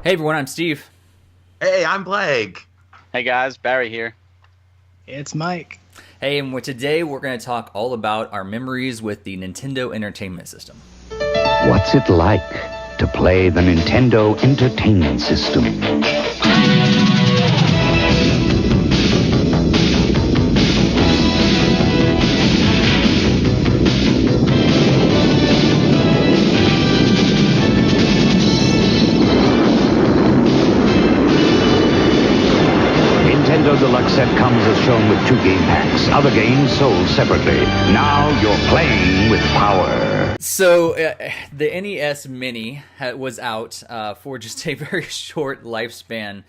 Hey everyone, I'm Steve. Hey, I'm Blake. Hey guys, Barry here. It's Mike. Hey, and today we're going to talk all about our memories with the Nintendo Entertainment System. What's it like to play the Nintendo Entertainment System? Nintendo Deluxe set comes as shown with 2 game packs. Other games sold separately. Now you're playing with power. So, the NES Mini was out for just a very short lifespan.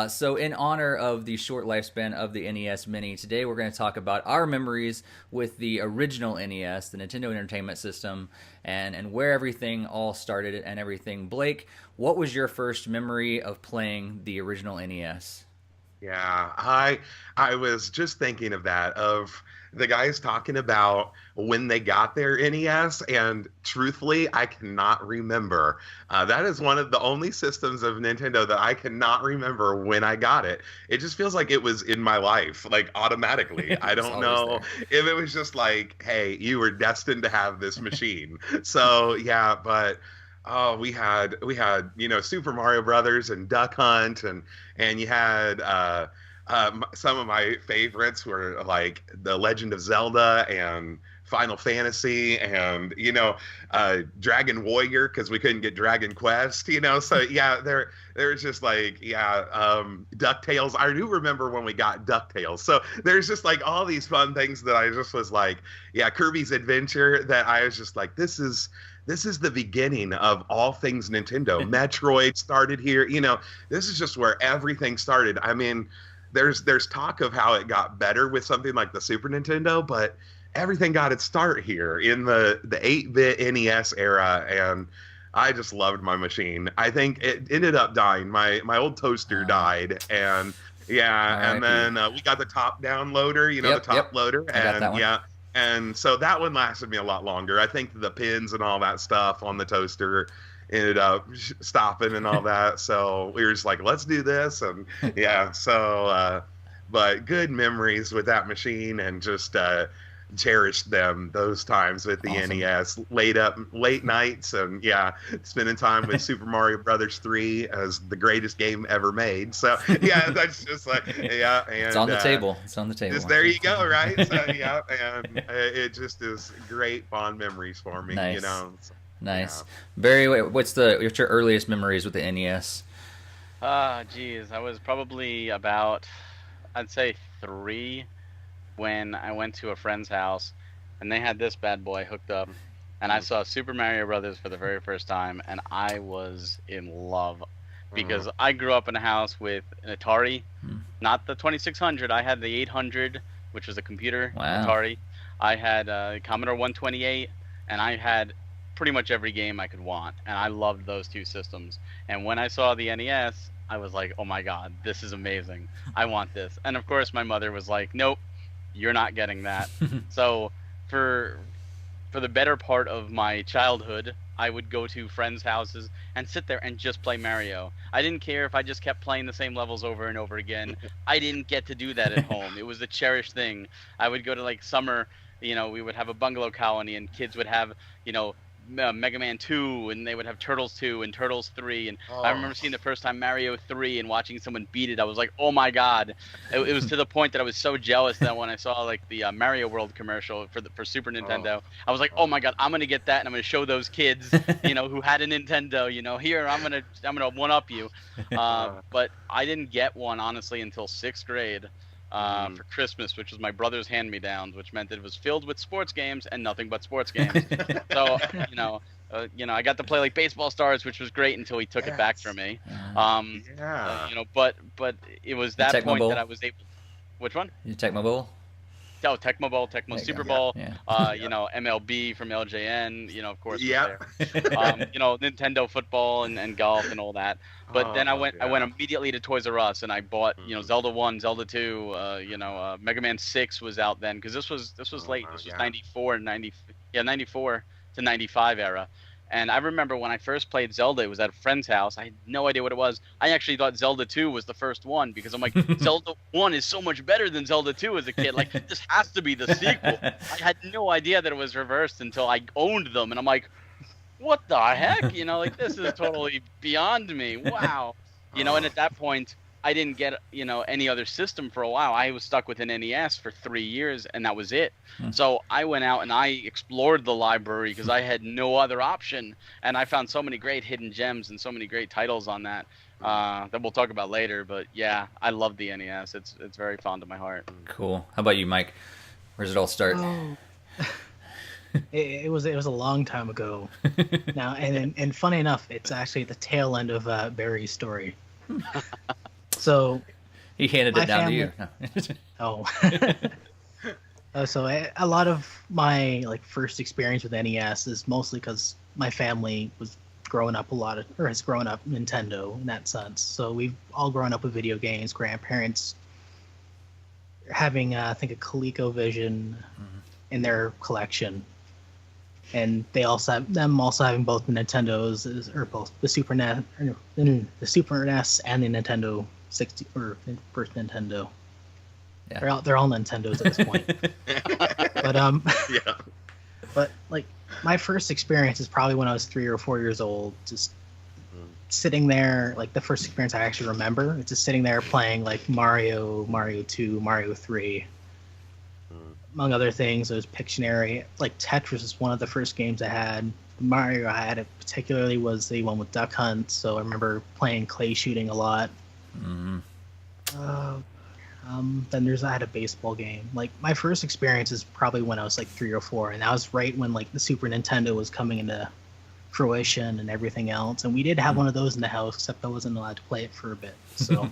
So, in honor of the short lifespan of the NES Mini, today we're going to talk about our memories with the original NES, the Nintendo Entertainment System, and where everything all started and everything. Blake, what was your first memory of playing the original NES? Yeah, I was just thinking of that, of the guys talking about when they got their NES, and truthfully, I cannot remember. That is one of the only systems of Nintendo that I cannot remember when I got it. It just feels like it was in my life, like automatically. I It's don't always know there. if it was just like, hey, you were destined to have this machine. So yeah, but. Oh, we had Super Mario Brothers and Duck Hunt, and you had some of my favorites were like The Legend of Zelda and Final Fantasy, and Dragon Warrior, because we couldn't get Dragon Quest. So yeah, there's just like, yeah, DuckTales. I do remember when we got DuckTales. So there's just like all these fun things that I just was like, yeah, Kirby's Adventure, that I was just like, this is the beginning of all things Nintendo. Metroid started here. This is just where everything started. I mean, there's talk of how it got better with something like the Super Nintendo, but everything got its start here in the 8-bit NES era, and I just loved my machine. I think it ended up dying. My old toaster Uh, died, and yeah, and R.I.P. then we got the top down loader, the Yep, top yep, loader, I got that and one. yeah, and so that one lasted me a lot longer. I think the pins and all that stuff on the toaster ended up stopping and all that. So we were just like, let's do this. And yeah, but good memories with that machine, and just cherished them, those times with the Awesome. NES, late nights, and yeah, spending time with Super Mario Brothers 3 as the greatest game ever made. So yeah, that's just like, yeah, It's and on the table. It's on the table. just there you go, right? So yeah, and it just is great fond memories for me, Nice. So, yeah. Nice. Barry, what's your earliest memories with the NES? Geez, I was probably about, I'd say 3 when I went to a friend's house and they had this bad boy hooked up and I Mm, saw Super Mario Brothers for the very first time and I was in love mm, because I grew up in a house with an Atari, Hmm. not the 2600. I had the 800, which was a computer Wow. Atari. I had Commodore 128, and I had pretty much every game I could want, and I loved those two systems. And when I saw the NES, I was like, "Oh my God, this is amazing! I want this." And of course, my mother was like, "Nope, you're not getting that." So for for the better part of my childhood, I would go to friends' houses and sit there and just play Mario. I didn't care if I just kept playing the same levels over and over again. I didn't get to do that at home. It was a cherished thing. I would go to like summer, we would have a bungalow colony and kids would have, Mega Man 2 and they would have Turtles 2 and Turtles 3 and I oh, remember seeing the first time Mario 3 and watching someone beat it. I was like, "Oh my God." It was to the point that I was so jealous that when I saw like the Mario World commercial for Super oh, Nintendo, I was like, "Oh oh. my God, I'm gonna get that and I'm gonna show those kids, who had a Nintendo, here I'm gonna one up you." Uh, But I didn't get one honestly until sixth grade. mm, For Christmas, which was my brother's hand-me-downs, which meant it was filled with sports games and nothing but sports games. So, I got to play like Baseball Stars, which was great until he took it back yes, from me. Uh, yeah, But it was the that Tecmo point that Bowl. I was able. Which one? The Tecmo Bowl. Oh, Tecmo Bowl, Tecmo There you go. Super yeah, Bowl. Yeah. yeah, MLB from LJN. Of course, was yeah. there. Nintendo football and golf and all that. But then I Oh went I went yeah. immediately to Toys R Us and I bought Mm, Zelda 1, Zelda 2. Mega Man 6 was out then because this was late. oh This was yeah. 94 and 90, yeah, 94 to 95 era. And I remember when I first played Zelda, it was at a friend's house. I had no idea what it was. I actually thought Zelda 2 was the first one because I'm like, Zelda 1 is so much better than Zelda 2 as a kid. Like, this has to be the sequel. I had no idea that it was reversed until I owned them. And I'm like, what the heck? You know, like, this is totally beyond me. Wow. You know, and at that point, I didn't get, you know, any other system for a while. I was stuck with an NES for 3 years, and that was it. So I went out and I explored the library because I had no other option, and I found so many great hidden gems and so many great titles on that that we'll talk about later. But yeah, I love the NES. It's very fond of my heart. Cool. How about you, Mike? Where does it all start? Oh. It was a long time ago now, and funny enough, it's actually the tail end of Barry's story. So He handed it down family, to you. So a lot of my first experience with NES is mostly because my family was growing up has grown up Nintendo in that sense. So we've all grown up with video games. Grandparents having I think a ColecoVision in their collection, and they also having both the Nintendos or both the Super NES, the Super NES and the Nintendo 60 or first Nintendo. Yeah. They're all Nintendos at this point. But Yeah. But my first experience is probably when I was 3 or 4 years old, just sitting there. The first experience I actually remember is just sitting there playing Mario, Mario 2, Mario 3. Among other things, it was Pictionary. Tetris is one of the first games I had. Mario I had particularly was the one with Duck Hunt, so I remember playing clay shooting a lot. Then I had a baseball game. My first experience is probably when I was 3 or 4, and that was right when the Super Nintendo was coming into fruition and everything else. And we did have one of those in the house, except I wasn't allowed to play it for a bit. So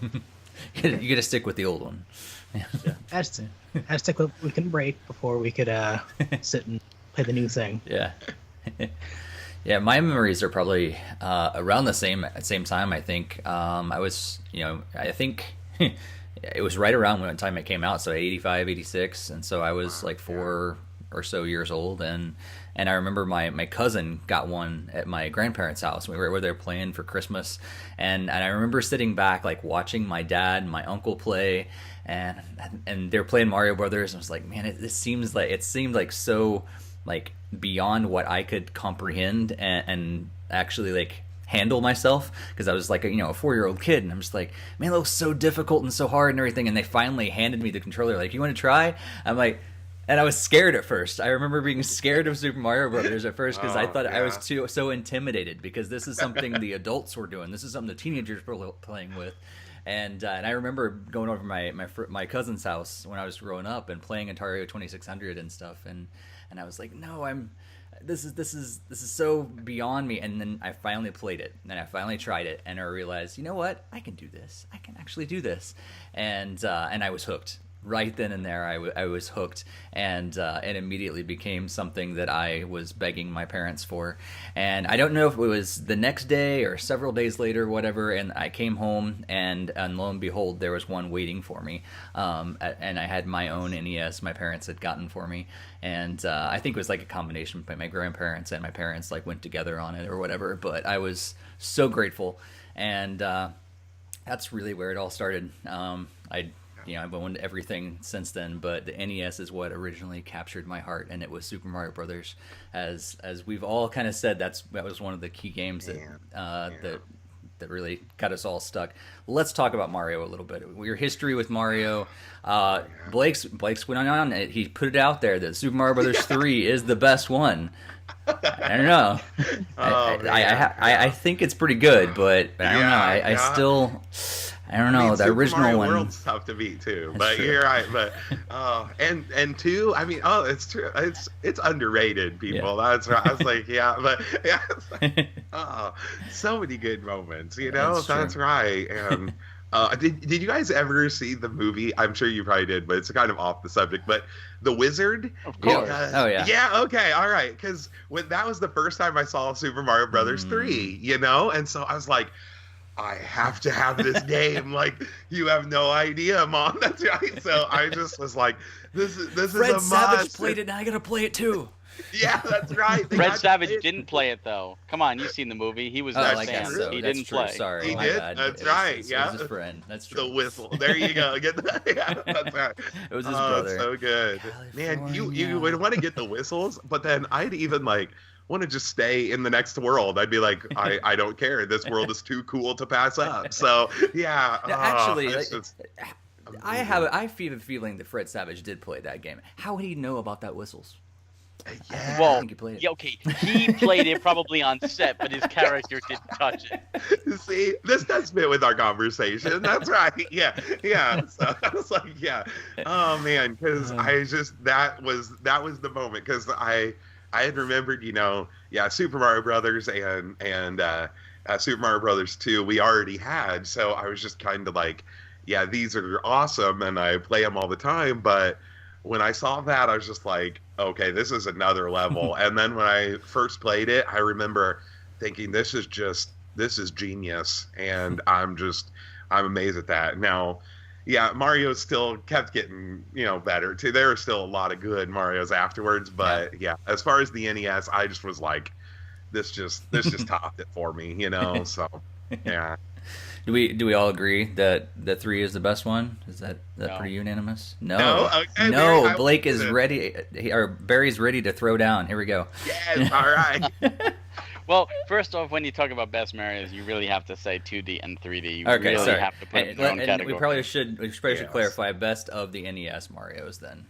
You got to stick with the old one. I had to stick with what we couldn't break before we could sit and play the new thing. Yeah. Yeah, my memories are probably around the same time. I think I was, I think it was right around when time it came out, so 85, 86, and so I was 4 or so years old, and I remember my cousin got one at my grandparents' house. We were there playing for Christmas, and I remember sitting back watching my dad and my uncle play, and they're playing Mario Brothers, and I was like, man, it seemed so beyond what I could comprehend and actually handle myself, because I was a 4-year-old kid, and I'm just man, it looks so difficult and so hard and everything. And they finally handed me the controller, you want to try? I'm and I was scared at first. I remember being scared of Super Mario Brothers at first because I thought I was so intimidated, because this is something the adults were doing. This is something the teenagers were playing with. And I remember going over to my cousin's house when I was growing up and playing Atari 2600 and stuff, and I was no, this is so beyond me. And then I finally played it, and I finally tried it, and I realized, you know what, I can do this. I can actually do this, and I was hooked. Right then and there, I was hooked, and it immediately became something that I was begging my parents for. And I don't know if it was the next day or several days later, whatever, and I came home, and lo and behold, there was one waiting for me. And I had my own NES my parents had gotten for me, and I think it was a combination by my grandparents and my parents went together on it or whatever. But I was so grateful, and that's really where it all started. I've owned everything since then, but the NES is what originally captured my heart, and it was Super Mario Brothers. As we've all kind of said, that was one of the key games that really got us all stuck. Let's talk about Mario a little bit. Your history with Mario. Blake's went on. He put it out there that Super Mario Brothers 3 is the best one. I don't know. I think it's pretty good, but I don't know. I still. I don't know. The Super original Mario one. World's tough to beat too, That's but true. you're right. But and two, it's true. It's underrated, people. Yeah. That's right. I was so many good moments. That's true. right. And did you guys ever see the movie? I'm sure you probably did, but it's kind of off the subject. But The Wizard. Of course. Oh, yeah. Yeah. Okay. All right. Because that was the first time I saw Super Mario Brothers 3. And so I was like, I have to have this game. You have no idea, Mom. That's right. So I just was like, this is Fred a Savage must. played it, and I gotta play it too. Yeah, that's right. They Fred got Savage it. didn't play it though. Come on, you've seen the movie. He was Oh, there I saying guess so. he That's didn't true. play. Sorry, He my did? bad. That's It was right, his- It yeah. was his friend. That's true. The whistle. There you go. Get the, yeah, that's right. It was his Oh, brother. so good. Man, you would want to get the whistles, but then I'd even like want to just stay in the next world. I'd be like, I don't care. This world is too cool to pass up. So yeah. Now, actually, it's like, just I have a feeling that Fred Savage did play that game. How would he know about that whistles? yeah. I Well, think he played it. yeah, okay, he played it probably on set, but his character didn't touch it. See, this does fit with our conversation. That's right. Yeah, yeah. So I was like, yeah. Oh man, because I just that was the moment because I had remembered, Super Mario Brothers and Super Mario Brothers 2 we already had, so I was just kind of like, yeah, these are awesome, and I play them all the time, but when I saw that, I was just like, okay, this is another level. And then when I first played it, I remember thinking, this is genius. And I'm amazed at that. Now, yeah, Mario still kept getting, better too. There were still a lot of good Marios afterwards. But yeah, as far as the NES, I just was like, this just topped it for me, so yeah. Do we all agree that the 3 is the best one? Is that No. pretty unanimous? No. No? Okay, No, Barry, Blake is ready, or Barry's ready to throw down. Here we go. Yes, all right. Well, first off, when you talk about best Marios, you really have to say 2D and 3D. You Okay, really sorry. have to put it in their own And category. we probably should Yes. clarify best of the NES Marios then.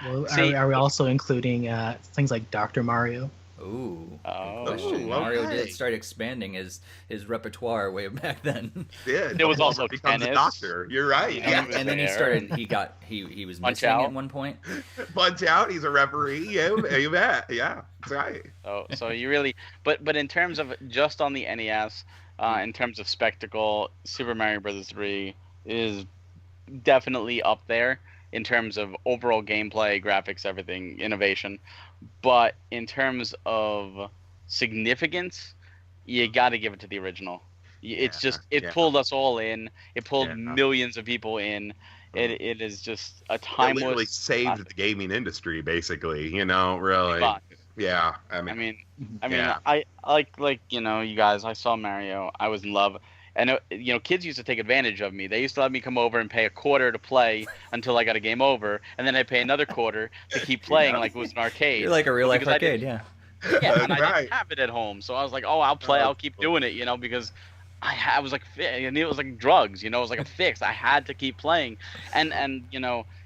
Well, See- are we also including things like Dr. Mario? Ooh. Oh. Good question. Ooh, Mario okay. did start expanding his repertoire way back then. Did. There was also becomes a tennis. doctor. You're right. Yeah, Yeah. he was And then he there, started. and- He was Punch missing Out. at one point. Punch Out. He's a referee. Yeah, you bet. Yeah, that's right. So you really, but in terms of just on the NES, in terms of spectacle, Super Mario Bros. 3 is definitely up there in terms of overall gameplay, graphics, everything, innovation. But in terms of significance, you got to give it to the original. It's just it pulled us all in. It pulled millions of people in. It is just a It timeless. literally saved the gaming industry, basically. Really. But, Yeah. I mean, Yeah. I like you guys. I saw Mario. I was in love, and kids used to take advantage of me. They used to let me come over and pay a quarter to play until I got a game over, and then I'd pay another quarter to keep playing like it was an arcade. You're like a real life Because I arcade, didn't- yeah. Yeah, and I Right. didn't have it at home, so I was like, oh, I'll play. Oh, I'll keep doing it, because I was like, it was like drugs, it was like a fix. I had to keep playing, and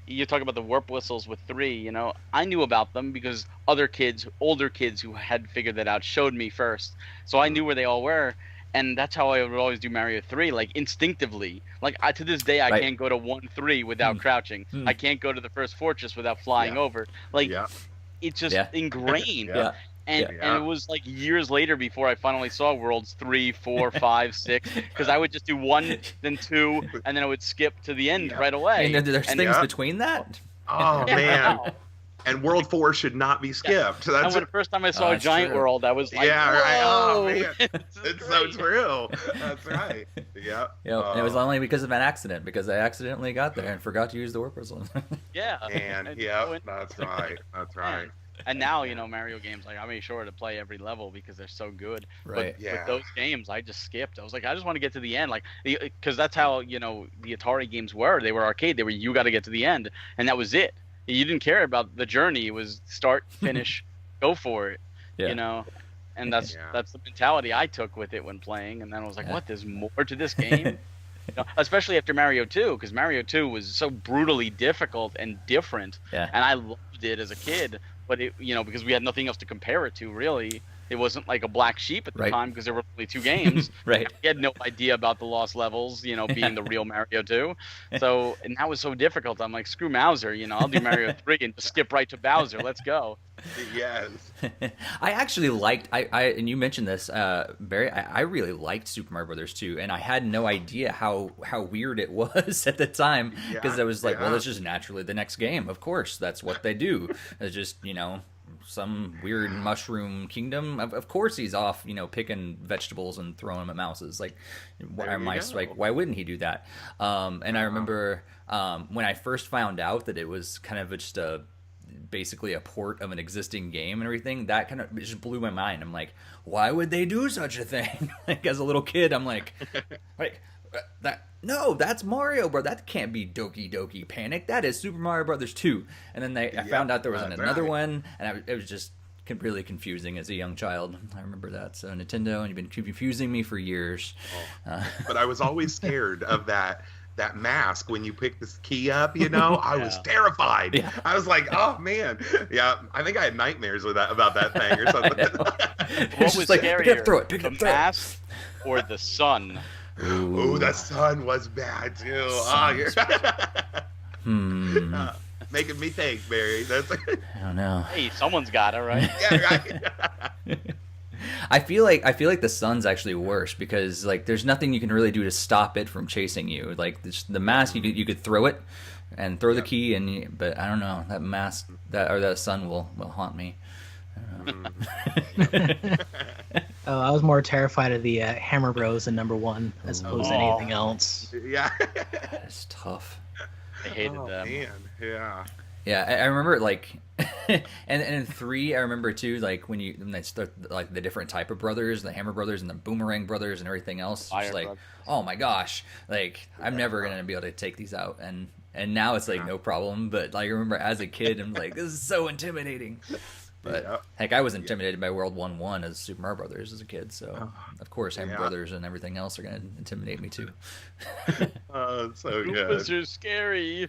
you talk about the warp whistles with 3. I knew about them because older kids who had figured that out showed me first, so I knew where they all were. And that's how I would always do Mario 3, like instinctively. Like to this day, I Right. can't go to 1-3 without crouching. I can't go to the first fortress without flying over. Like Yeah. it's just Yeah. ingrained. Yeah. And Yeah. it was like years later before I finally saw Worlds 3, 4, 5, 6, because I would just do 1, then 2, and then I would skip to the end right away. And there's And- things Yeah. between that. Oh Yeah. man. And World 4 should not be skipped. And That's when the first time I saw that's Giant true. World, I was like, yeah, right. Oh "Whoa, man. this is It's so great." true. That's right. Yeah. Yeah, and it was only because of an accident, because I accidentally got there and forgot to use the warp whistle. Yeah. And And yeah, so it- that's right. That's right. And now, Mario games, like I made sure to play every level because they're so good. Right. But Yeah. with those games, I just skipped. I was like, I just want to get to the end, like because that's how the Atari games were. They were arcade. They were you got to get to the end, and that was it. You didn't care about the journey. It was start, finish, go for it. Yeah. And that's Yeah. that's the mentality I took with it when playing. And then I was like, Yeah. what? There's more to this game. Especially after Mario 2, because Mario 2 was so brutally difficult and different. Yeah. And I loved it as a kid, but it, because we had nothing else to compare it to, really. It wasn't like a black sheep at the Right. time because there were only 2 games. Right. We had no idea about the lost levels, being the real Mario 2. So, and that was so difficult. I'm like, screw Mauser, I'll do Mario 3 and just skip right to Bowser. Let's go. Yes. I actually liked and you mentioned this, Barry. I really liked Super Mario Brothers 2, and I had no idea how weird it was at the time, because I was like, well, it's just naturally the next game. Of course, that's what they do. It's just some weird mushroom kingdom. Of course, he's off picking vegetables and throwing them at mouses. Like, why wouldn't he do that? And I remember when I first found out that it was kind of just basically a port of an existing game and everything, that kind of just blew my mind. I'm like, why would they do such a thing? Like, as a little kid, I'm like that. No, that's Mario, bro. That can't be Doki Doki Panic. That is Super Mario Brothers 2. And then I found out there was another one, and it was just really confusing as a young child. I remember that. So Nintendo, and you've been confusing me for years. But I was always scared of that mask when you pick this key up, you know. I was terrified. Yeah. I was like, oh man, yeah. I think I had nightmares about that thing or something. What was like, scarier, pick it up, throw it, pick it up, the throw it. mask or the sun? Ooh, the sun was bad too. Making me think, Barry. That's I don't know. Hey, someone's got it, right? yeah, right. I feel like the sun's actually worse because like there's nothing you can really do to stop it from chasing you. Like the mask, you could throw it and throw the key, but I don't know, that mask that sun will haunt me. Oh, I was more terrified of the Hammer Bros in #1 as opposed to anything else. Yeah. It's tough. I hated them. Man, yeah. Yeah, I remember like, and in 3, I remember too, like when they start like the different type of brothers, the Hammer Brothers and the Boomerang Brothers and everything else. It's like, oh my gosh, like I'm never gonna be able to take these out, and now it's like no problem. But like I remember as a kid, I'm like, this is so intimidating. But heck, I was intimidated by World 1-1 as Super Mario Brothers as a kid, so of course Hammer Brothers and everything else are gonna intimidate me too. Oh, it's so good. Koopas are scary.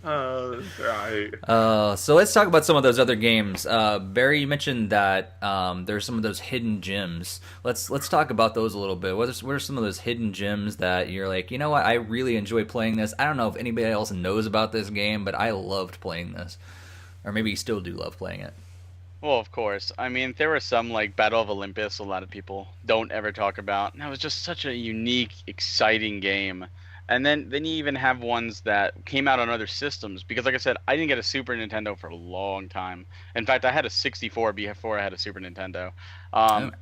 Oh, that's right. So let's talk about some of those other games. Barry, you mentioned that there's some of those hidden gems. Let's talk about those a little bit. What are some of those hidden gems that you're like, you know what, I really enjoy playing this. I don't know if anybody else knows about this game, but I loved playing this. Or maybe you still do love playing it. Well, of course. I mean, there were some like Battle of Olympus a lot of people don't ever talk about. And that was just such a unique, exciting game. And then you even have ones that came out on other systems. Because like I said, I didn't get a Super Nintendo for a long time. In fact, I had a 64 before I had a Super Nintendo.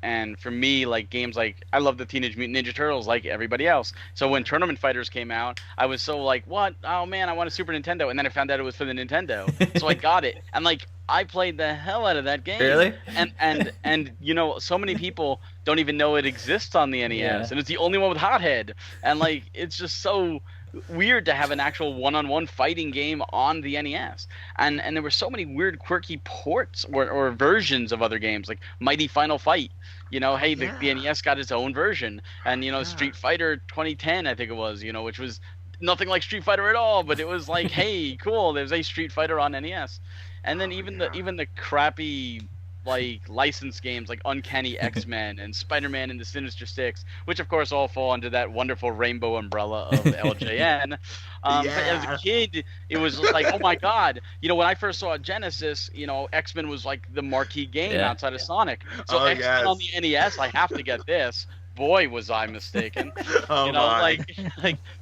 And for me, like games like, I love the Teenage Mutant Ninja Turtles like everybody else. So when Tournament Fighters came out, I was so like, what? Oh man, I want a Super Nintendo. And then I found out it was for the Nintendo. So I got it. And like, I played the hell out of that game. Really? And you know, so many people don't even know it exists on the NES, and it's the only one with Hothead. And like, it's just so weird to have an actual one-on-one fighting game on the NES. And there were so many weird, quirky ports or versions of other games, like Mighty Final Fight. You know, hey, the NES got its own version, and you know, Street Fighter 2010, I think it was, you know, which was nothing like Street Fighter at all, but it was like, hey, cool, there's a Street Fighter on NES. And then even the crappy like licensed games like Uncanny X-Men and Spider-Man and the Sinister Six, which of course all fall under that wonderful rainbow umbrella of LJN. But as a kid, it was like, oh my god, you know, when I first saw Genesis, you know, X-Men was like the marquee game outside of Sonic. So X-Men on the NES, I have to get this. Boy, was I mistaken. You know,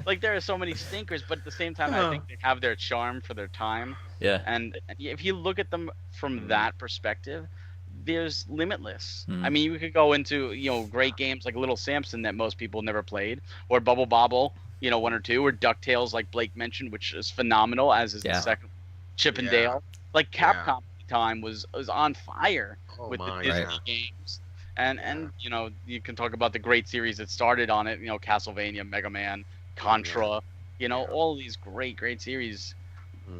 like there are so many stinkers, but at the same time, I think they have their charm for their time. Yeah. And if you look at them from that perspective, there's limitless. I mean, you could go into, you know, great games like Little Samson that most people never played, or Bubble Bobble, you know, 1 or 2, or DuckTales like Blake mentioned, which is phenomenal, as is the second Chip and Dale. Like Capcom time was on fire with the Disney games. And you know, you can talk about the great series that started on it, you know, Castlevania, Mega Man, Contra, you know, all these great series.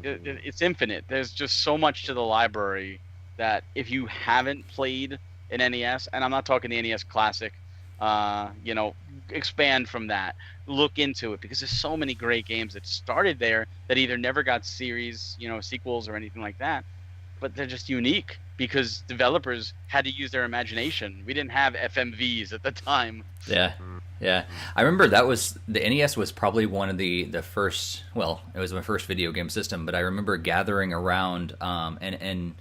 It's infinite. There's just so much to the library that if you haven't played an NES, and I'm not talking the NES Classic, you know, expand from that. Look into it, because there's so many great games that started there that either never got series, you know, sequels or anything like that, but they're just unique because developers had to use their imagination. We didn't have FMVs at the time. Yeah. I remember the NES was probably one of the first, well, it was my first video game system, but I remember gathering around and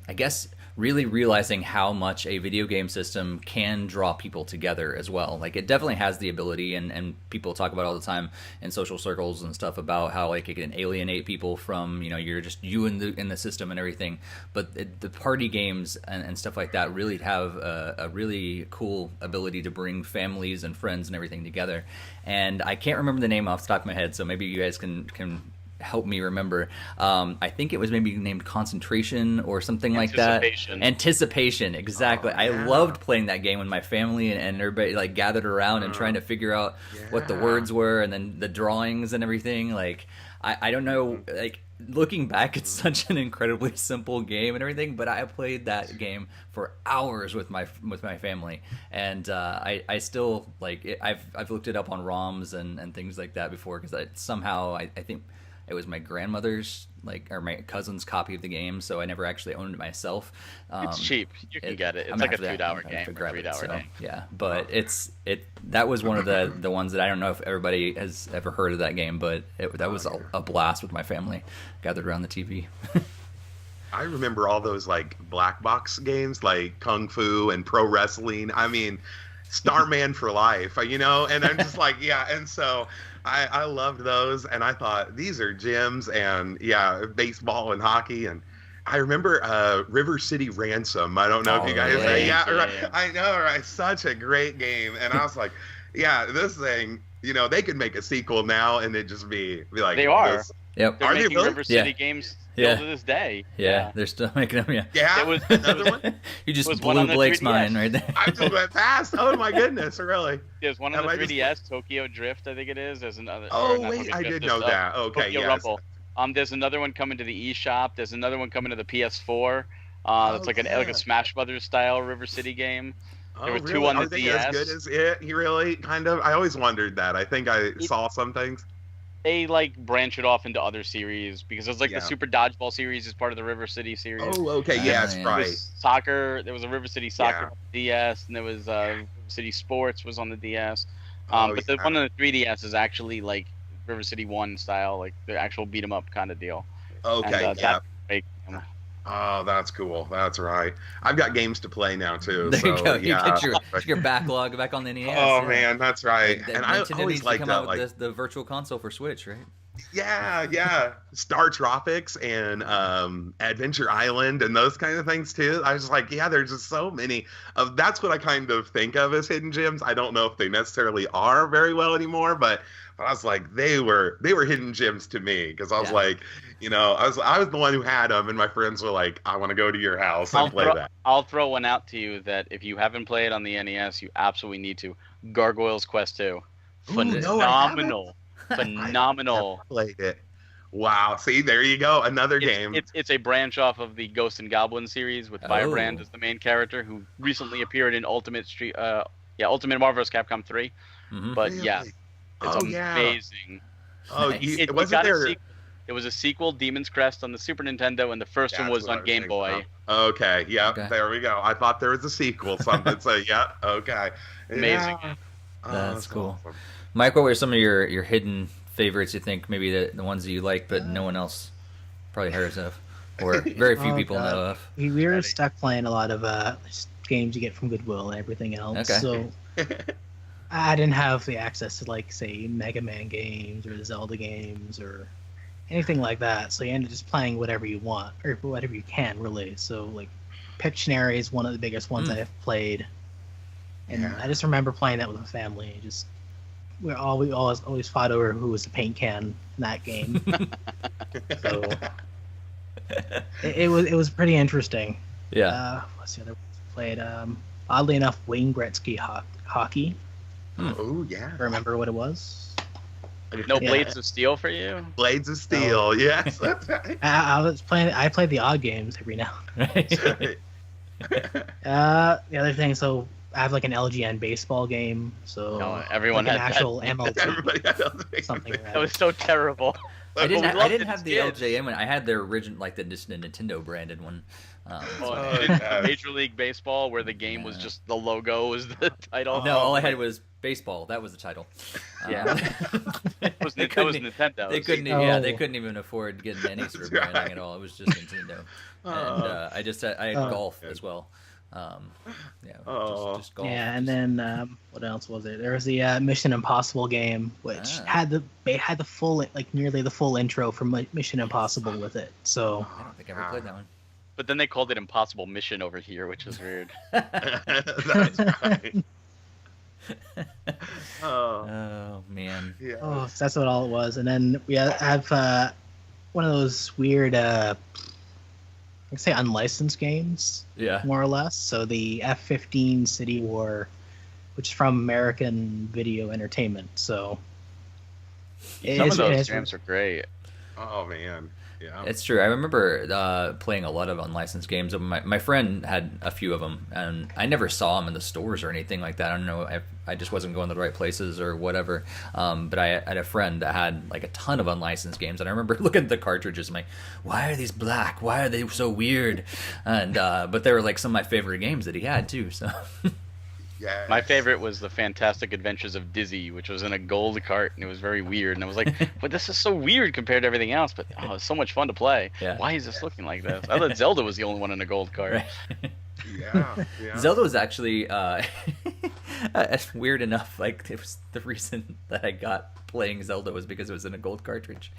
I guess really realizing how much a video game system can draw people together as well. Like, it definitely has the ability, and people talk about it all the time in social circles and stuff about how like it can alienate people from, you know, you're just you in the system and everything. But the party games and stuff like that really have a really cool ability to bring families and friends and everything together. And I can't remember the name off the top of my head, so maybe you guys can help me remember. I think it was maybe named Concentration or something like that. Anticipation, exactly. I loved playing that game with my family and everybody like gathered around and trying to figure out what the words were and then the drawings and everything. Like I don't know, like looking back, it's such an incredibly simple game and everything, but I played that game for hours with my family, and I still like it. I've looked it up on ROMs and things like that before because I think it was my grandmother's or my cousin's copy of the game, so I never actually owned it myself. It's cheap. You can get it. It's like a $2 game, or $3 game. Yeah, but that was one of the ones that I don't know if everybody has ever heard of that game, but that was a blast with my family gathered around the TV. I remember all those like black box games like Kung Fu and pro wrestling. I mean, Starman for life, and I'm just like, yeah. And so I loved those, and I thought these are gems, and baseball and hockey. And I remember River City Ransom. I don't know if you guys right. I know, right? Such a great game. And I was like, yeah, this thing, they could make a sequel now and it just be like, they are. This. Yep. They're making River City games still to this day. Yeah, they're still making them. Yeah. There was another one. You just blew Blake's mind right there. I just went past. Oh my goodness, really? There's one on the 3DS, Tokyo Drift, I think it is. There's another. Oh wait, I did know that. Okay, Tokyo yes. Rumble. There's another one coming to the eShop. There's another one coming to the PS4. That's like a Smash Brothers style River City game. There were two on the DS. As good as it? He really kind of. I always wondered that. I think I saw some things. They branch it off into other series because it was the Super Dodgeball series is part of the River City series. Oh, okay, yes, right. Soccer. There was a River City Soccer on the DS, and there was River City Sports was on the DS. But the one on the 3DS is actually like River City 1 style, like the actual beat 'em up kind of deal. Okay, yeah. Oh, that's cool. That's right. I've got games to play now too. There so, you go. You get your backlog back on the NES. Oh man, that's right. And I always liked come that, out with the virtual console for Switch, right? Yeah. Star Tropics and Adventure Island and those kind of things too. I was like, there's just so many of. That's what I kind of think of as hidden gems. I don't know if they necessarily are very well anymore, but I was like, they were hidden gems to me because I was like, I was the one who had them, and my friends were like, I want to go to your house and play that. I'll throw one out to you that if you haven't played on the NES, you absolutely need to. Gargoyles Quest 2. Phenomenal. Phenomenal. I played it. Wow. See, there you go. Another game. It's a branch off of the Ghost and Goblin series with Firebrand as the main character who recently appeared in Ultimate Marvel's Capcom 3. Mm-hmm. But it's amazing. Oh, wasn't there? It was a sequel, Demon's Crest, on the Super Nintendo, and the first one was on Game Boy. Okay, there we go. I thought there was a sequel, something. So, okay. Amazing. Yeah. That's cool. Awesome. Mike, what were some of your hidden favorites, you think? Maybe the ones that you like, but no one else probably hears of, or very few people know of. We were stuck playing a lot of games you get from Goodwill and everything else. Okay. So I didn't have the access to, say, Mega Man games or the Zelda games or anything like that. So you end up just playing whatever you want or whatever you can, really. So, Pictionary is one of the biggest ones I've played. And I just remember playing that with my family. We always fought over who was the paint can in that game. So it was pretty interesting. Yeah. What's the other ones we played? Oddly enough, Wayne Gretzky hockey. Oh yeah. Remember what it was? No Blades of Steel for you? Blades of Steel, yes. That's right. I played the odd games every now and then. The other thing, so I have an LGN baseball game, so everyone had an actual MLB. Everybody had LGN. Something like that. That was so terrible. I didn't have the LJN one. I had their original, the Nintendo branded one. Major League Baseball, where the game was just the logo was the title. No, all I had was baseball. That was the title. That was Nintendo. They couldn't even afford getting any sort of branding at all. It was just Nintendo. And I had golf as well. Just golf. Yeah, and then what else was it? There was the Mission Impossible game, which had the full nearly the full intro from Mission Impossible with it. So I don't think I ever played that one. But then they called it Impossible Mission over here, which is weird. That's right. Oh man. Yeah. Oh, so that's what all it was. And then we have one of those weird, I'd say unlicensed games, Yeah. more or less. So the F-15 City War, which is from American Video Entertainment. So Some of those games are great. Oh man, yeah. It's true. I remember playing a lot of unlicensed games. My friend had a few of them, and I never saw them in the stores or anything like that. I don't know if I just wasn't going to the right places or whatever. But I had a friend that had like a ton of unlicensed games, and I remember looking at the cartridges and like, why are these black? Why are they so weird? And but they were like some of my favorite games that he had too. So. Yes. My favorite was the Fantastic Adventures of Dizzy, which was in a gold cart, and it was very weird. And I was like, but this is so weird compared to everything else, but oh, it's so much fun to play. Yeah. Why is this looking like this? I thought Zelda was the only one in a gold cart. Right. Yeah. Zelda was actually weird enough. Like, it was the reason that I got playing Zelda was because it was in a gold cartridge.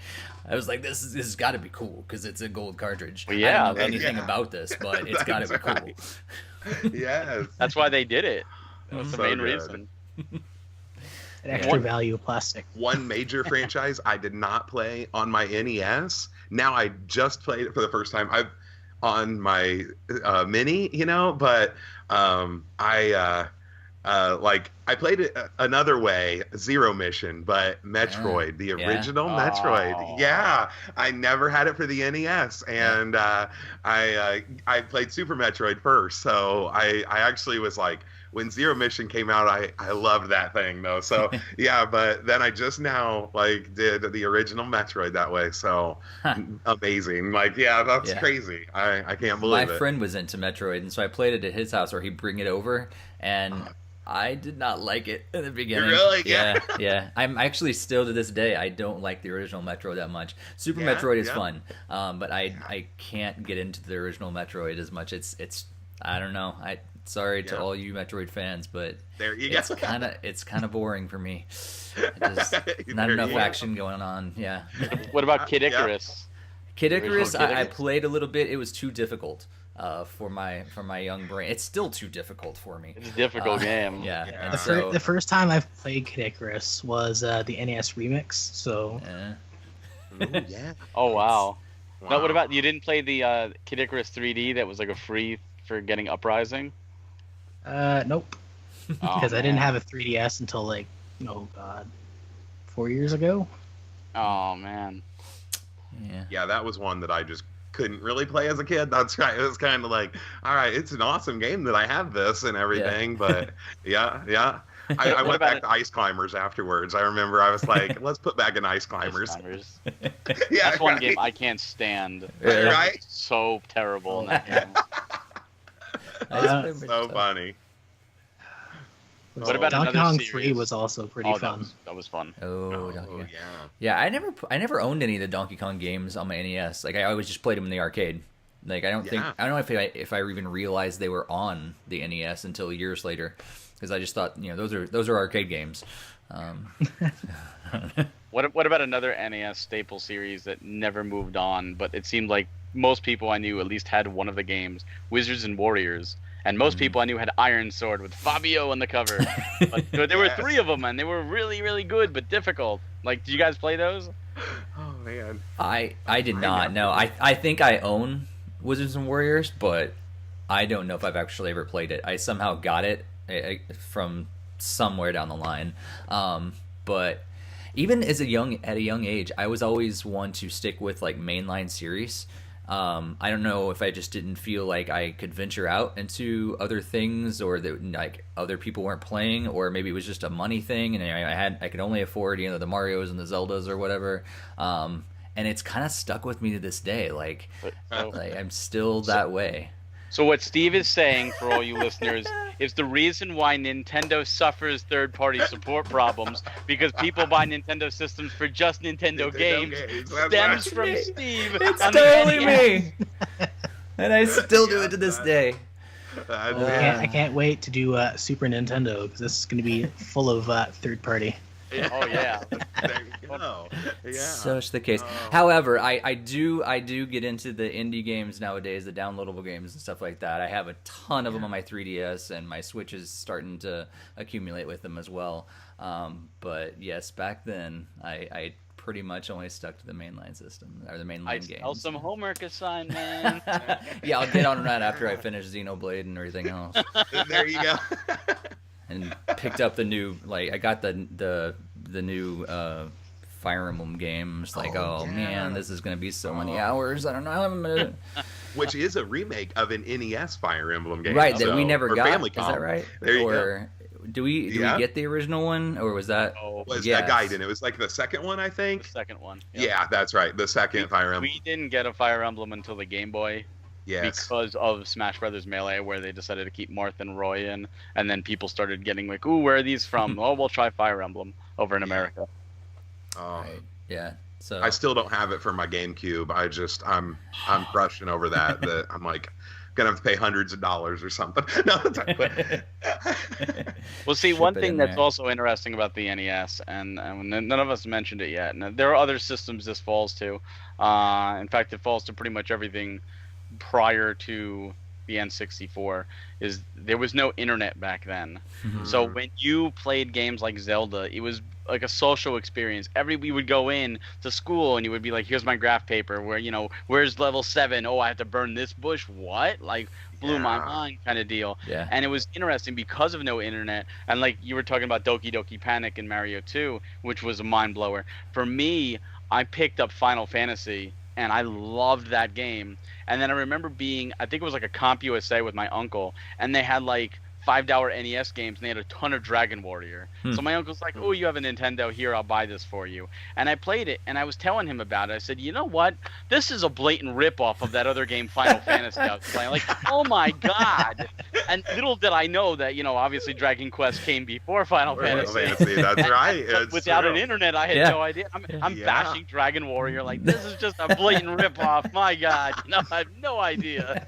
I was like, this has got to be cool because it's a gold cartridge. Well, yeah, I don't know anything about this, but it's got to be cool. Right. Yes. That's why they did it. That was the So main good. reason. an extra value of plastic. One major franchise I did not play on my NES. Now I just played it for the first time. I've on my mini, but I played it another way, Zero Mission, but Metroid, the original Metroid. Oh. Yeah, I never had it for the NES, and I played Super Metroid first, so I actually was like, when Zero Mission came out, I loved that thing though. So yeah, but then I just now did the original Metroid that way. So amazing. That's crazy. I can't believe it. My friend was into Metroid, and so I played it at his house, or he'd bring it over, and I did not like it in the beginning. Really? Yeah. I'm actually still to this day, I don't like the original Metroid that much. Super Metroid is fun, but I can't get into the original Metroid as much. It's I don't know. Sorry to all you Metroid fans, but there you it's go. it's kind of boring for me. Not enough action going on. Yeah. What about Kid Icarus? Kid Icarus, Kid I Icarus? played a little bit. It was too difficult for my young brain. It's still too difficult for me. It's a difficult game. Yeah. Yeah. And so The first time I've played Kid Icarus was the NES remix. So Ooh, yeah. Oh wow. Wow. No, what about you didn't play the Kid Icarus 3D that was like a free for getting Uprising? nope, Oh, because I didn't man. have a 3DS until 4 years ago. Oh man. yeah. Yeah, that was one that I just couldn't really play as a kid. That's right. It was kind of like, all right, it's an awesome game that I have this and everything, but yeah. I What went about back to Ice Climbers afterwards. I remember I was like, let's put back in Ice Climbers. Climbers. Yeah, That's one right. game I can't stand. Yeah. Right? It's so terrible in that game. That's so funny. What about Donkey another Kong series? 3 was also pretty Oh, fun. that was fun. Oh, Donkey Kong. yeah. Yeah, I never owned any of the Donkey Kong games on my NES. Like, I always just played them in the arcade. Like, I don't know if I even realized they were on the NES until years later, because I just thought, those are arcade games. What about another NES staple series that never moved on, but it seemed like most people I knew at least had one of the games, Wizards and Warriors. And most people I knew had Iron Sword with Fabio on the cover. But there were 3 of them, and they were really, really good, but difficult. Like, did you guys play those? Oh man. I did not. No, I think I own Wizards and Warriors, but I don't know if I've actually ever played it. I somehow got it from somewhere down the line. But even at a young age, I was always one to stick with like mainline series. I don't know if I just didn't feel like I could venture out into other things, or that like other people weren't playing, or maybe it was just a money thing, and I could only afford the Marios and the Zeldas or whatever. And it's kind of stuck with me to this day. Like I'm still that way. So what Steve is saying, for all you listeners, is the reason why Nintendo suffers third-party support problems, because people buy Nintendo systems for just Nintendo games, stems from Steve. It's on the totally NES. me, and I still do it to this day. I can't wait to do Super Nintendo, because this is going to be full of third party. Oh yeah. There you go. Yeah. Such the case. Oh. However, I do get into the indie games nowadays, the downloadable games and stuff like that. I have a ton of them on my 3DS, and my Switch is starting to accumulate with them as well. But yes, back then I pretty much only stuck to the mainline system or the mainline I games. still some homework assignments. Yeah, I'll get on that after I finish Xenoblade and everything else. There you go. And picked up the new, like, I got the new Fire Emblem game. It's like, oh yeah. man, this is gonna be so many hours. I don't know how I'm gonna. Which is a remake of an NES Fire Emblem game, Right, that we never or got. Famicom. Is that right? There you go. Do we get the original one, or was that? Oh, It was Yes. a Gaiden. It was like the second one, I think. the second one. Yeah, that's right. The second Fire Emblem. We didn't get a Fire Emblem until the Game Boy Yes. because of Smash Brothers Melee, where they decided to keep Marth and Roy in, and then people started getting like, "Ooh, where are these from?" Oh, we'll try Fire Emblem over in America. Oh, Right. Yeah. So I still don't have it for my GameCube. I'm crushing over that. That I'm like gonna have to pay hundreds of dollars or something. No, it's like, Well, see, Ship one it thing in that's there. also interesting about the NES, and none of us mentioned it yet, and there are other systems this falls to. In fact, it falls to pretty much everything prior to the N64. Is there was no internet back then, so when you played games like Zelda, it was like a social experience. We would go in to school and you would be like, "Here's my graph paper. Where's level 7? Oh, I have to burn this bush. What?" Like blew my Yeah. mind kind of deal. Yeah. And it was interesting because of no internet. And like you were talking about Doki Doki Panic and Mario 2, which was a mind blower. For me, I picked up Final Fantasy and I loved that game. And then I remember I think it was like a Comp USA with my uncle, and they had like $5 NES games, and they had a ton of Dragon Warrior. So my uncle's like, "Oh, you have a Nintendo? Here, I'll buy this for you." And I played it, and I was telling him about it. I said, "You know what? This is a blatant ripoff of that other game, Final Fantasy, I was playing." Like, oh my god! And little did I know that, obviously Dragon Quest came before Final Fantasy. That's right. But It's without true. an internet, I had Yeah. no idea. I'm Yeah. bashing Dragon Warrior like, this is just a blatant ripoff. My god, I have no idea.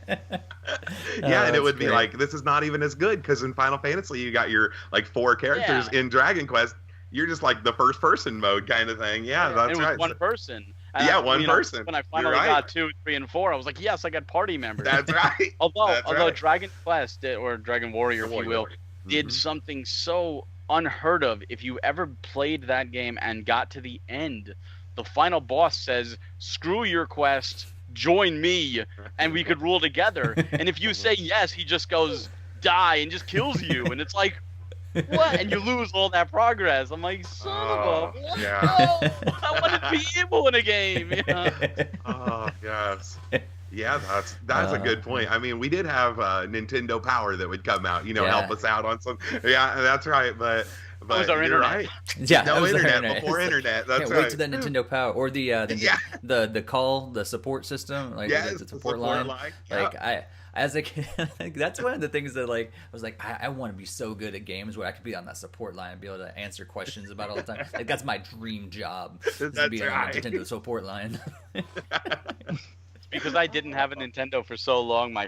Yeah, and it would be great. like, this is not even as good because in Final Fantasy you got your like 4 characters. Yeah. In Dragon Quest you're just like the first person mode kind of thing. Yeah, And that's it was right. one person. And Yeah, one person. When I You're finally right. got 2, 3, and 4, I was like, yes, I got party members. That's right. Although right. Dragon Quest or Dragon Warrior, if you will, did Mhm. something so unheard of. If you ever played that game and got to the end, the final boss says, "Screw your quest, join me, and we could rule together." And if you say yes, he just goes, "Die," and just kills you. And it's like, what? And you lose all that progress. I'm like, son of a... Yeah. No! I want to be able in a game. Oh yes. Yeah, that's a good point. I mean, we did have Nintendo Power that would come out, Yeah. help us out on some. Yeah, that's right. But was our you're internet. right. Yeah, that No was our internet before internet. That's Can't right. wait to that Nintendo Power or the Yeah. the support system, like Yes, the support line. Yeah. Like I as a kid, that's one of the things that like I was like I want to be so good at games where I could be on that support line and be able to answer questions about all the time. Like that's my dream job. Is to That's be on right. the Nintendo support line. Because I didn't have a Nintendo for so long, my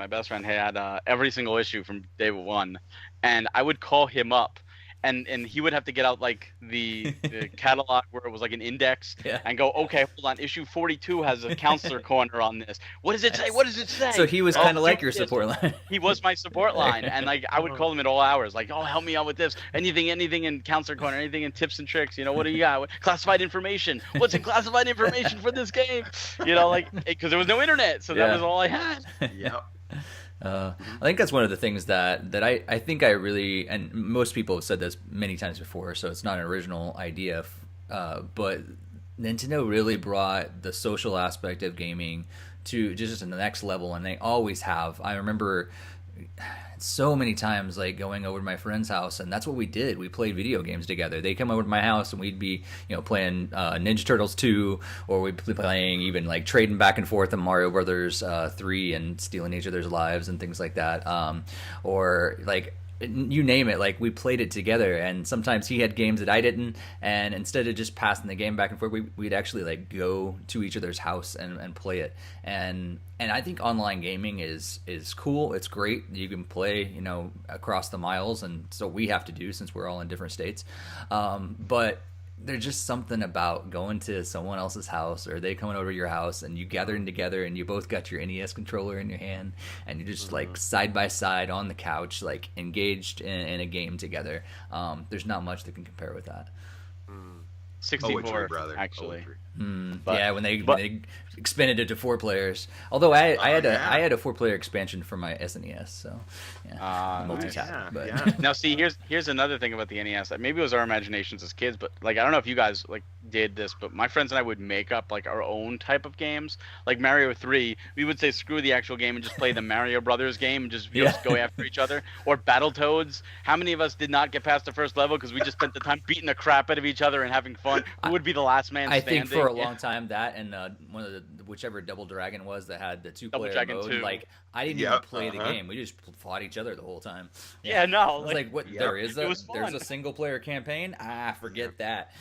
best friend, had every single issue from day one, and I would call him up, and he would have to get out like the catalog where it was like an index, Yeah. and go, "Okay, hold on, issue 42 has a counselor corner on this. What does it say? What does it say?" So he was Oh, kind of like do your this. support line. He was my support line, and like I would call him at all hours, like, "Oh, help me out with this. Anything in counselor corner, anything in tips and tricks. What do you got? Classified information. What's in classified information for this game? Like because there was no internet, so Yeah. that was all I had." Yep. I think that's one of the things that I think I really, and most people have said this many times before, so it's not an original idea, but Nintendo really brought the social aspect of gaming to just the next level, and they always have. I remember so many times like going over to my friend's house, and that's what we did. We played video games together. They'd come over to my house and we'd be playing Ninja Turtles 2, or we'd be playing even like trading back and forth on Mario Brothers 3 and stealing each other's lives and things like that, or like you name it, like we played it together. And sometimes he had games that I didn't, and instead of just passing the game back and forth, we'd actually like go to each other's house and play it. And I think online gaming is cool. It's great. You can play across the miles, and so we have to do since we're all in different states, but there's just something about going to someone else's house, or they coming over to your house, and you gathering together, and you both got your NES controller in your hand, and you're just like side by side on the couch, like engaged in a game together. There's not much that can compare with that. 64, brother. actually. Poetry. Yeah, when they expanded it to 4 players. Although I had a 4-player expansion for my SNES, so multi-tap. Nice. But Yeah. Now, see, here's another thing about the NES. Maybe it was our imaginations as kids, but like I don't know if you guys like did this, but my friends and I would make up like our own type of games. Like Mario 3, we would say screw the actual game and just play the Mario Brothers game and just, just go after each other. Or Battletoads. How many of us did not get past the first level because we just spent the time beating the crap out of each other and having fun? Who would be the last man I standing? think for a long time that and one of the whichever Double Dragon was that had the 2-player mode. 2. Like I didn't even play the game. We just fought each other the whole time. Yeah, no. I was like, what? There's a single-player campaign. Forget that.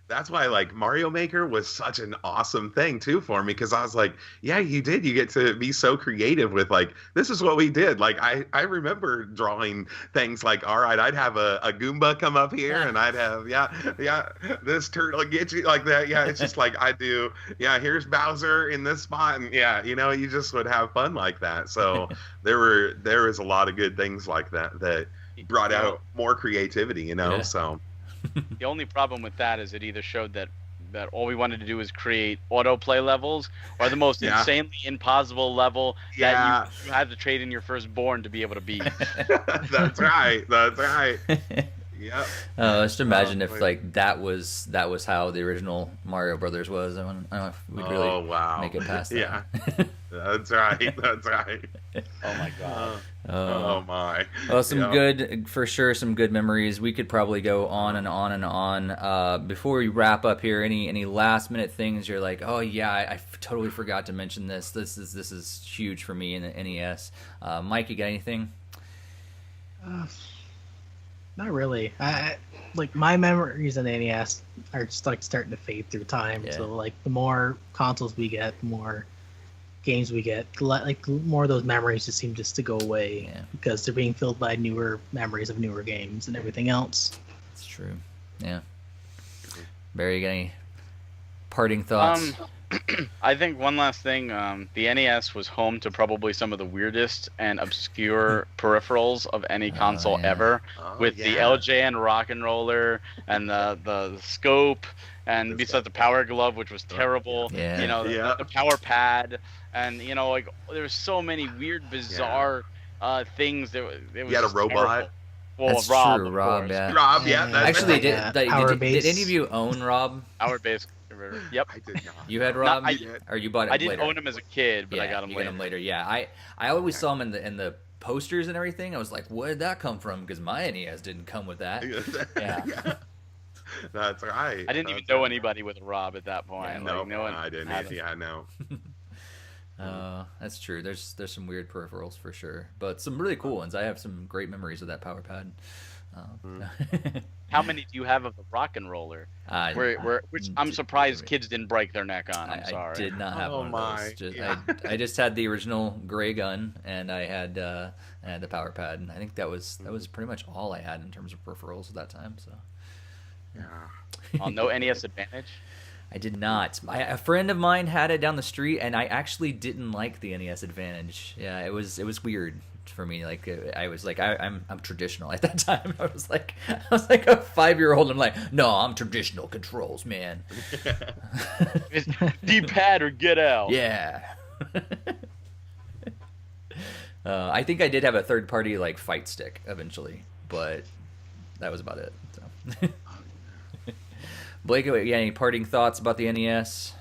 That's why like Mario Maker was such an awesome thing too for me, because I was like, yeah, you get to be so creative with like, this is what we did. Like I remember drawing things like, all right, I'd have a Goomba come up here and I'd have this turtle get you like that. Yeah, it's just like I do. Yeah, here's Bowser in this spot, and you just would have fun like that. So there was a lot of good things like that brought out more creativity. Yeah. So. The only problem with that is it either showed that all we wanted to do was create autoplay levels, or the most insanely impossible level that you had to trade in your firstborn to be able to beat. That's right. Yep. Just imagine if like that was how the original Mario Brothers was. I don't know if we'd really make it past that. Yeah. That's right. Oh my god. Oh my. Well, some good memories. We could probably go on and on and on. Before we wrap up here, any last minute things you're like, oh yeah, I totally forgot to mention this. This is huge for me in the NES. Mike, you got anything? Not really. Like my memories of the NES are just like starting to fade through time. Yeah. So like the more consoles we get, the more games we get, like more of those memories just seem to go away because they're being filled by newer memories of newer games and everything else. That's true. Yeah. Barry, you got any parting thoughts? I think one last thing, the NES was home to probably some of the weirdest and obscure peripherals of any console ever, with the LJN rock and roller and the scope, and besides the power glove, which was terrible, the power pad, and like there were so many weird, bizarre things that it was. You had a robot. Terrible. Well, That's Rob, true, Rob. Yeah. Rob, that's Actually, right. did any of you own Rob? Power base. Yep. I did not. You had Rob, No, or you bought it? I didn't later? own him as a kid, but I got him you later. got him later. Yeah, I always saw him in the posters and everything. I was like, where did that come from? Because my NES didn't come with that. Yeah. That's right. I didn't even know anybody with a Rob at that point. Yeah, Like, no one I didn't. had him. Yeah, no. That's true. There's some weird peripherals for sure, but some really cool ones. I have some great memories of that power pad. How many do you have of the rock and roller? Which I'm surprised kids didn't break their neck on. I'm sorry. I did not have one of those. I just had the original gray gun, and I had the power pad, and I think that was pretty much all I had in terms of peripherals at that time. So, No NES Advantage. I did not. A friend of mine had it down the street, and I actually didn't like the NES Advantage. Yeah, it was weird for me. Like I was like I'm traditional at that time. I was like a 5-year-old. I'm like, no, I'm traditional controls, man. D-pad or get out. Yeah. I think I did have a third-party like fight stick eventually, but that was about it. So. Blake, any parting thoughts about the NES?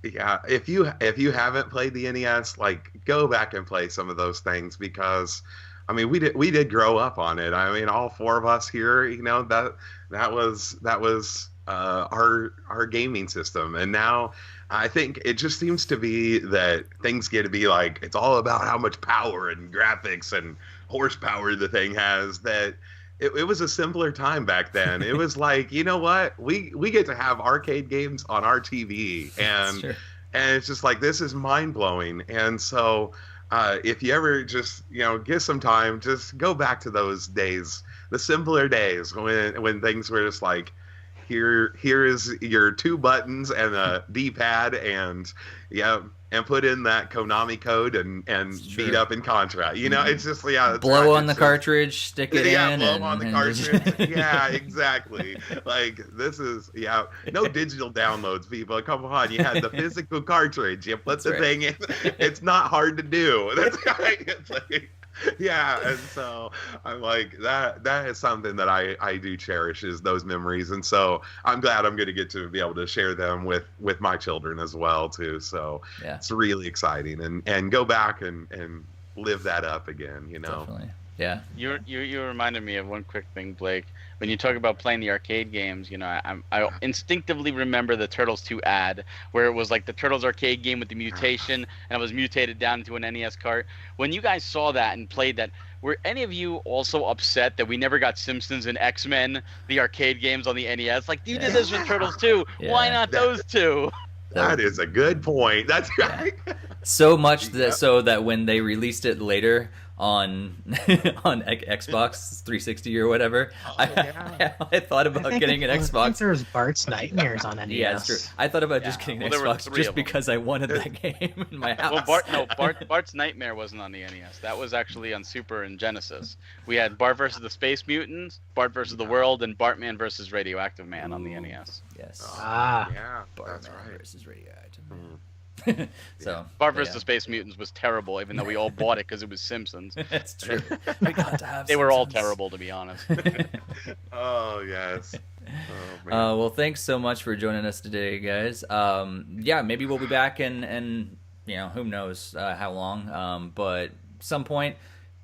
If you haven't played the NES, like go back and play some of those things, because I mean we did grow up on it. I mean all 4 of us here, that was our gaming system, and now I think it just seems to be that things get to be like it's all about how much power and graphics and horsepower the thing has. That it was a simpler time back then. It was like, you know what? We get to have arcade games on our TV, and it's just like, this is mind blowing. And so, if you ever just get some time, just go back to those days, the simpler days when things were just like, here is your 2 buttons and a D-pad, and and put in that Konami code and beat up in Contra. You know, it's just it's blow on the just, cartridge, stick it in, blow on the cartridge. Yeah, exactly. Like this is no digital downloads, people. Come on, you had the physical cartridge. You put the thing in. It's not hard to do. That's right. It's like, and so I'm like that is something that I do cherish, is those memories, and so I'm glad I'm going to get to be able to share them with my children as well too. So it's really exciting, and go back and live that up again, you know. Definitely. Yeah. You reminded me of one quick thing, Blake. When you talk about playing the arcade games, you know, I instinctively remember the Turtles 2 ad, where it was like the Turtles arcade game with the mutation, and it was mutated down into an NES cart. When you guys saw that and played that, were any of you also upset that we never got Simpsons and X-Men, the arcade games on the NES? Like, you did this with Turtles 2. Why not those two? That is a good point. That's right. So much that when they released it later on Xbox 360 or whatever, I thought about getting an Xbox. I think there was Bart's Nightmares on NES. Yeah, that's true. I thought about just getting an Xbox just because I wanted that game in my house. Well, Bart's Nightmare wasn't on the NES. That was actually on Super and Genesis. We had Bart versus the Space Mutants, Bart versus the World, and Bartman versus Radioactive Man on the NES. Yes. Yeah, Bartman that's right. versus Radioactive Man. So Bart vs. the Space Mutants was terrible, even though we all bought it because it was Simpsons. That's true. We got to have they were all terrible, to be honest. Oh yes. Well, thanks so much for joining us today, guys. Maybe we'll be back and you know, who knows how long, but some point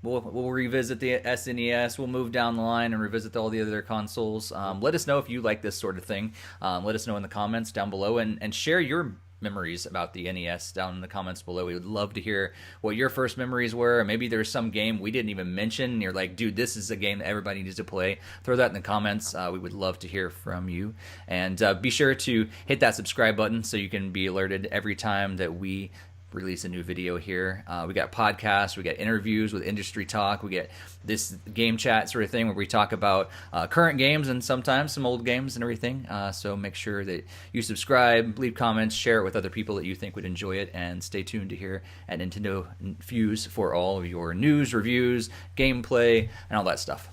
we'll revisit the SNES. We'll move down the line and revisit all the other consoles. Let us know if you like this sort of thing. Let us know in the comments down below, and share your memories about the NES down in the comments below. We would love to hear what your first memories were. Maybe there's some game we didn't even mention and you're like, dude, this is a game that everybody needs to play. Throw that in the comments. We would love to hear from you, and be sure to hit that subscribe button so you can be alerted every time that we release a new video here. We got podcasts, we got interviews with industry talk, we get this game chat sort of thing where we talk about current games and sometimes some old games and everything. So make sure that you subscribe, leave comments, share it with other people that you think would enjoy it, and stay tuned to here at NintendoFuse for all of your news, reviews, gameplay, and all that stuff.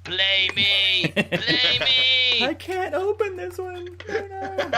Play me! Play me! I can't open this one. Oh, no.